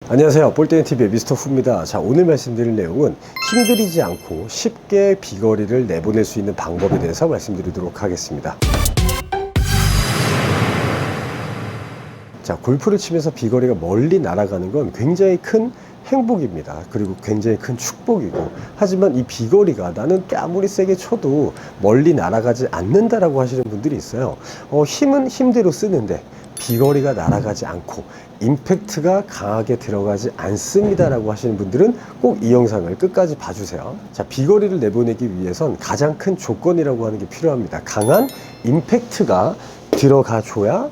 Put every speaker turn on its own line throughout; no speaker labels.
안녕하세요. 볼때리TV의 미스터 후입니다. 자, 오늘 말씀드릴 내용은 힘들이지 않고 쉽게 비거리를 내보낼 수 있는 방법에 대해서 말씀드리도록 하겠습니다. 자, 골프를 치면서 비거리가 멀리 날아가는 건 굉장히 큰 행복입니다. 그리고 굉장히 큰 축복이고, 하지만 이 비거리가 나는 아무리 세게 쳐도 멀리 날아가지 않는다라고 하시는 분들이 있어요. 힘은 힘대로 쓰는데 비거리가 날아가지 않고 임팩트가 강하게 들어가지 않습니다 라고 하시는 분들은 꼭 이 영상을 끝까지 봐주세요. 자, 비거리를 내보내기 위해선 가장 큰 조건이라고 하는 게 필요합니다. 강한 임팩트가 들어가줘야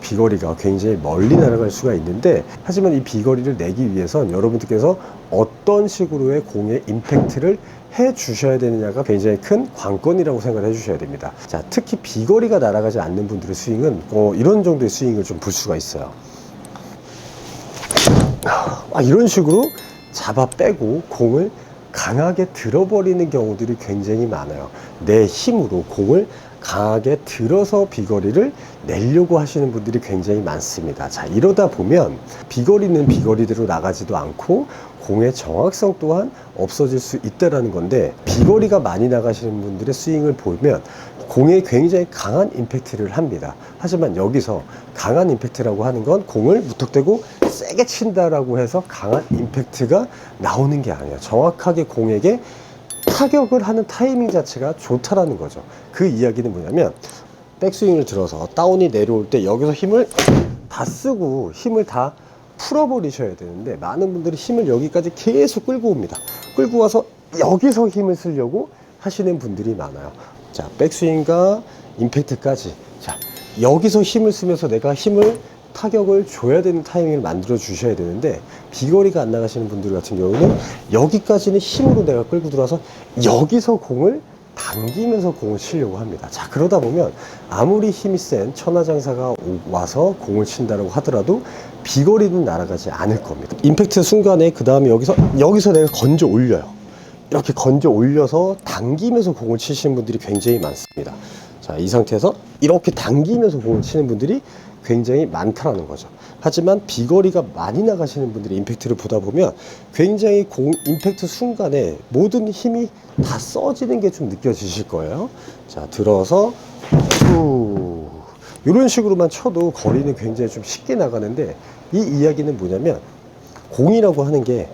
비거리가 굉장히 멀리 날아갈 수가 있는데, 하지만 이 비거리를 내기 위해선 여러분들께서 어떤 식으로의 공의 임팩트를 해 주셔야 되느냐가 굉장히 큰 관건이라고 생각을 해 주셔야 됩니다. 자, 특히 비거리가 날아가지 않는 분들의 스윙은 이런 정도의 스윙을 좀 볼 수가 있어요. 이런 식으로 잡아 빼고 공을 강하게 들어버리는 경우들이 굉장히 많아요. 내 힘으로 공을 강하게 들어서 비거리를 내려고 하시는 분들이 굉장히 많습니다. 자, 이러다 보면 비거리는 비거리대로 나가지도 않고 공의 정확성 또한 없어질 수 있다는 건데, 비거리가 많이 나가시는 분들의 스윙을 보면 공에 굉장히 강한 임팩트를 합니다. 하지만 여기서 강한 임팩트라고 하는 건 공을 무턱대고 세게 친다라고 해서 강한 임팩트가 나오는 게 아니에요. 정확하게 공에게 타격을 하는 타이밍 자체가 좋다라는 거죠. 그 이야기는 뭐냐면, 백스윙을 들어서 다운이 내려올 때 여기서 힘을 다 쓰고 힘을 다 풀어버리셔야 되는데, 많은 분들이 힘을 여기까지 계속 끌고 옵니다. 끌고 와서 여기서 힘을 쓰려고 하시는 분들이 많아요. 자, 백스윙과 임팩트까지, 자, 여기서 힘을 쓰면서 내가 타격을 줘야 되는 타이밍을 만들어 주셔야 되는데, 비거리가 안 나가시는 분들 같은 경우는 여기까지는 힘으로 내가 끌고 들어와서 여기서 공을 당기면서 공을 치려고 합니다. 자, 그러다 보면 아무리 힘이 센 천하장사가 와서 공을 친다고 하더라도 비거리는 날아가지 않을 겁니다. 임팩트 순간에 그 다음에 여기서 내가 건져 올려요. 이렇게 건져 올려서 당기면서 공을 치시는 분들이 굉장히 많습니다. 자, 이 상태에서 이렇게 당기면서 공을 치는 분들이 굉장히 많다라는 거죠. 하지만 비거리가 많이 나가시는 분들이 임팩트를 보다 보면 굉장히 임팩트 순간에 모든 힘이 다 써지는 게 좀 느껴지실 거예요. 자, 들어서 이런 식으로만 쳐도 거리는 굉장히 좀 쉽게 나가는데, 이 이야기는 뭐냐면, 공이라고 하는 게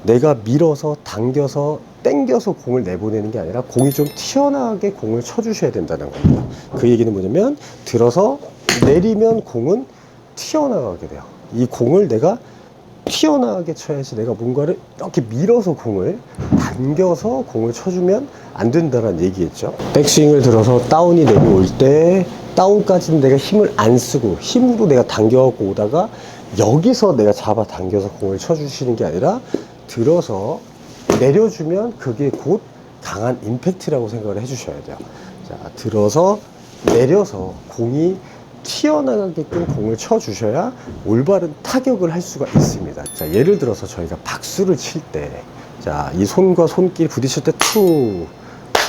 내가 밀어서 당겨서 당겨서 공을 내보내는 게 아니라 공이 좀 튀어나가게 공을 쳐주셔야 된다는 겁니다. 그 얘기는 뭐냐면, 들어서 내리면 공은 튀어나가게 돼요. 이 공을 내가 튀어나가게 쳐야지, 내가 뭔가를 이렇게 밀어서 공을 당겨서 공을 쳐주면 안 된다는 얘기겠죠. 백스윙을 들어서 다운이 내려올 때 다운까지는 내가 힘을 안 쓰고 힘으로 내가 당겨갖고 오다가 여기서 내가 잡아 당겨서 공을 쳐주시는 게 아니라 들어서 내려주면 그게 곧 강한 임팩트라고 생각을 해주셔야 돼요. 자, 들어서 내려서 공이 튀어나가게끔 공을 쳐주셔야 올바른 타격을 할 수가 있습니다. 자, 예를 들어서 저희가 박수를 칠 때, 자, 이 손과 손끼리 부딪힐 때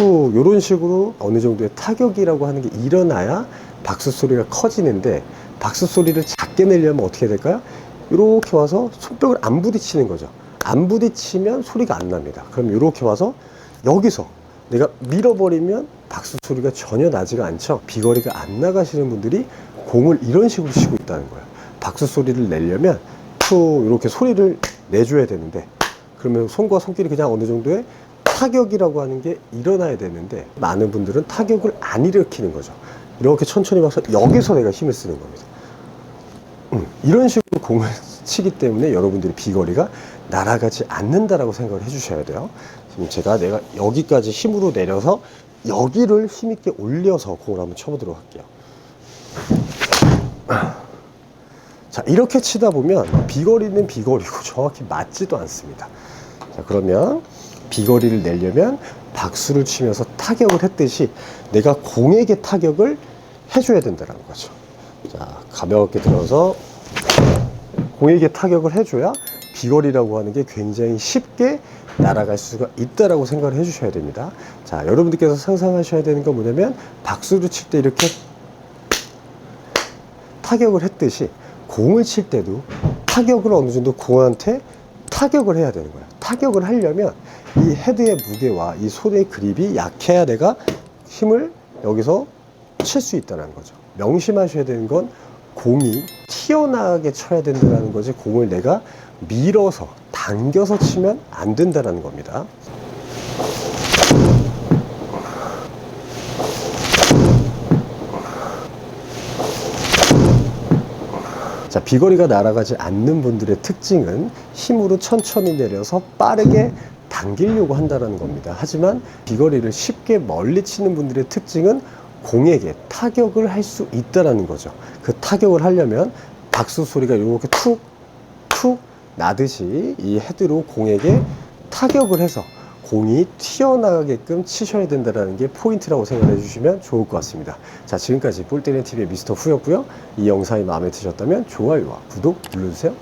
요런 식으로 어느 정도의 타격이라고 하는 게 일어나야 박수 소리가 커지는데, 박수 소리를 작게 내려면 어떻게 될까요? 이렇게 와서 손뼉을 안 부딪히는 거죠. 안 부딪히면 소리가 안 납니다. 그럼 이렇게 와서 여기서 내가 밀어버리면 박수 소리가 전혀 나지가 않죠. 비거리가 안 나가시는 분들이 공을 이런 식으로 치고 있다는 거예요. 박수 소리를 내려면 이렇게 소리를 내줘야 되는데, 그러면 손과 손길이 그냥 어느 정도의 타격이라고 하는 게 일어나야 되는데, 많은 분들은 타격을 안 일으키는 거죠. 이렇게 천천히 와서 여기서 내가 힘을 쓰는 겁니다. 이런 식으로 공을 치기 때문에 여러분들이 비거리가 날아가지 않는다라고 생각을 해주셔야 돼요. 지금 내가 여기까지 힘으로 내려서 여기를 힘있게 올려서 공을 한번 쳐보도록 할게요. 자, 이렇게 치다 보면 비거리는 비거리고 정확히 맞지도 않습니다. 자, 그러면 비거리를 내려면 박수를 치면서 타격을 했듯이 내가 공에게 타격을 해줘야 된다는 거죠. 자, 가볍게 들어서 공에게 타격을 해줘야 비거리라고 하는 게 굉장히 쉽게 날아갈 수가 있다라고 생각을 해주셔야 됩니다. 자, 여러분들께서 상상하셔야 되는 건 뭐냐면, 박수를 칠 때 이렇게 타격을 했듯이 공을 칠 때도 타격을 어느 정도 공한테 타격을 해야 되는 거야. 타격을 하려면 이 헤드의 무게와 이 손의 그립이 약해야 내가 힘을 여기서 칠 수 있다는 거죠. 명심하셔야 되는 건 공이 튀어나가게 쳐야 된다는 거지, 공을 내가 밀어서 당겨서 치면 안 된다는 겁니다. 자, 비거리가 날아가지 않는 분들의 특징은 힘으로 천천히 내려서 빠르게 당기려고 한다는 겁니다. 하지만 비거리를 쉽게 멀리 치는 분들의 특징은 공에게 타격을 할 수 있다는 거죠. 그 타격을 하려면 박수 소리가 이렇게 툭 툭 나듯이 이 헤드로 공에게 타격을 해서 공이 튀어나가게끔 치셔야 된다는 게 포인트라고 생각해 주시면 좋을 것 같습니다. 자, 지금까지 볼때리는 TV의 미스터 후였고요. 이 영상이 마음에 드셨다면 좋아요와 구독 눌러주세요.